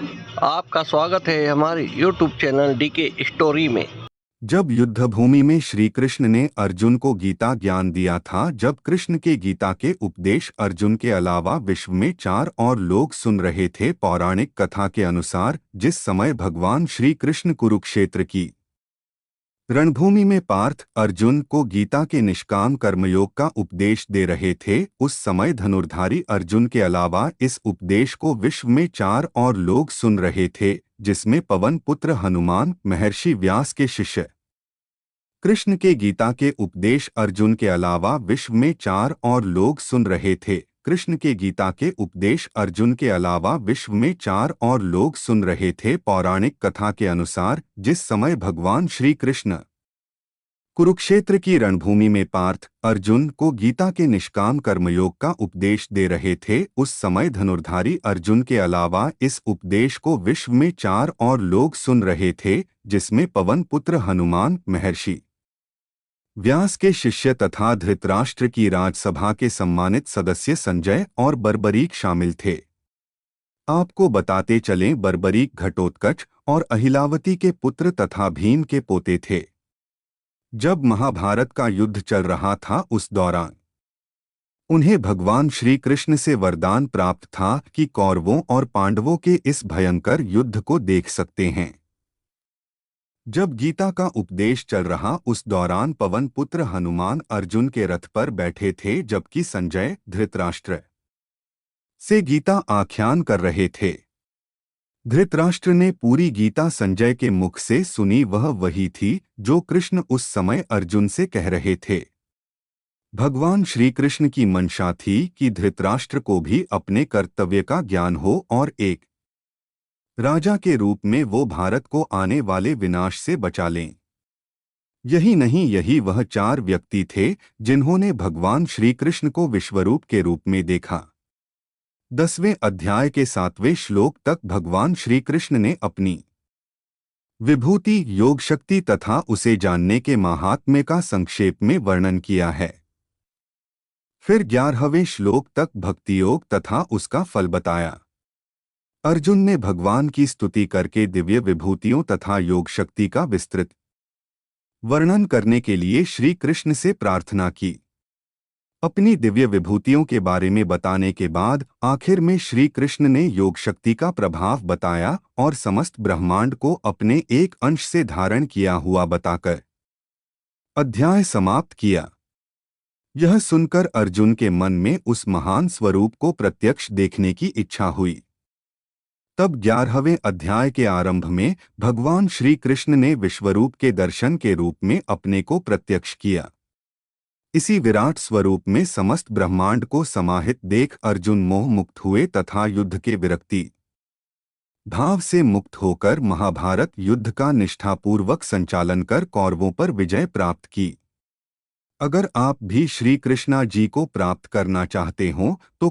आपका स्वागत है हमारे YouTube चैनल डीके स्टोरी में। जब युद्धभूमि में श्री कृष्ण ने अर्जुन को गीता ज्ञान दिया था, जब कृष्ण के गीता के उपदेश अर्जुन के अलावा विश्व में 4 और लोग सुन रहे थे। पौराणिक कथा के अनुसार जिस समय भगवान श्री कृष्ण कुरुक्षेत्र की रणभूमि में पार्थ अर्जुन को गीता के निष्काम कर्मयोग का उपदेश दे रहे थे, उस समय धनुर्धारी अर्जुन के अलावा इस उपदेश को विश्व में 4 और लोग सुन रहे थे, जिसमें पवन पुत्र हनुमान, महर्षि व्यास के शिष्य। कृष्ण के गीता के उपदेश अर्जुन के अलावा विश्व में 4 और लोग सुन रहे थे। कृष्ण के गीता के उपदेश अर्जुन के अलावा विश्व में 4 और लोग सुन रहे थे। पौराणिक कथा के अनुसार जिस समय भगवान श्री कृष्ण कुरुक्षेत्र की रणभूमि में पार्थ अर्जुन को गीता के निष्काम कर्मयोग का उपदेश दे रहे थे, उस समय धनुर्धारी अर्जुन के अलावा इस उपदेश को विश्व में 4 और लोग सुन रहे थे, जिसमें पवन पुत्र हनुमान, महर्षि व्यास के शिष्य तथा धृतराष्ट्र की राजसभा के सम्मानित सदस्य संजय और बर्बरीक शामिल थे। आपको बताते चलें, बर्बरीक घटोत्कच और अहिलावती के पुत्र तथा भीम के पोते थे। जब महाभारत का युद्ध चल रहा था, उस दौरान उन्हें भगवान श्री कृष्ण से वरदान प्राप्त था कि कौरवों और पांडवों के इस भयंकर युद्ध को देख सकते हैं। जब गीता का उपदेश चल रहा, उस दौरान पवन पुत्र हनुमान अर्जुन के रथ पर बैठे थे, जबकि संजय धृतराष्ट्र से गीता आख्यान कर रहे थे। धृतराष्ट्र ने पूरी गीता संजय के मुख से सुनी, वह वही थी जो कृष्ण उस समय अर्जुन से कह रहे थे। भगवान श्री कृष्ण की मंशा थी कि धृतराष्ट्र को भी अपने कर्तव्य का ज्ञान हो और एक राजा के रूप में वो भारत को आने वाले विनाश से बचा लें। यही नहीं, यही वह 4 व्यक्ति थे जिन्होंने भगवान श्री कृष्ण को विश्वरूप के रूप में देखा। 10वें अध्याय के 7वें श्लोक तक भगवान श्री कृष्ण ने अपनी विभूति, योग शक्ति तथा उसे जानने के महात्म्य का संक्षेप में वर्णन किया है। फिर 11वें श्लोक तक भक्ति योग तथा उसका फल बताया। अर्जुन ने भगवान की स्तुति करके दिव्य विभूतियों तथा योग शक्ति का विस्तृत वर्णन करने के लिए श्री कृष्ण से प्रार्थना की। अपनी दिव्य विभूतियों के बारे में बताने के बाद आखिर में श्री कृष्ण ने योग शक्ति का प्रभाव बताया और समस्त ब्रह्मांड को अपने एक अंश से धारण किया हुआ बताकर अध्याय समाप्त किया। यह सुनकर अर्जुन के मन में उस महान स्वरूप को प्रत्यक्ष देखने की इच्छा हुई। तब 11वें अध्याय के आरंभ में भगवान श्री कृष्ण ने विश्वरूप के दर्शन के रूप में अपने को प्रत्यक्ष किया। इसी विराट स्वरूप में समस्त ब्रह्मांड को समाहित देख अर्जुन मोह मुक्त हुए तथा युद्ध के विरक्ति भाव से मुक्त होकर महाभारत युद्ध का निष्ठापूर्वक संचालन कर कौरवों पर विजय प्राप्त की। अगर आप भी श्री कृष्णा जी को प्राप्त करना चाहते हो तो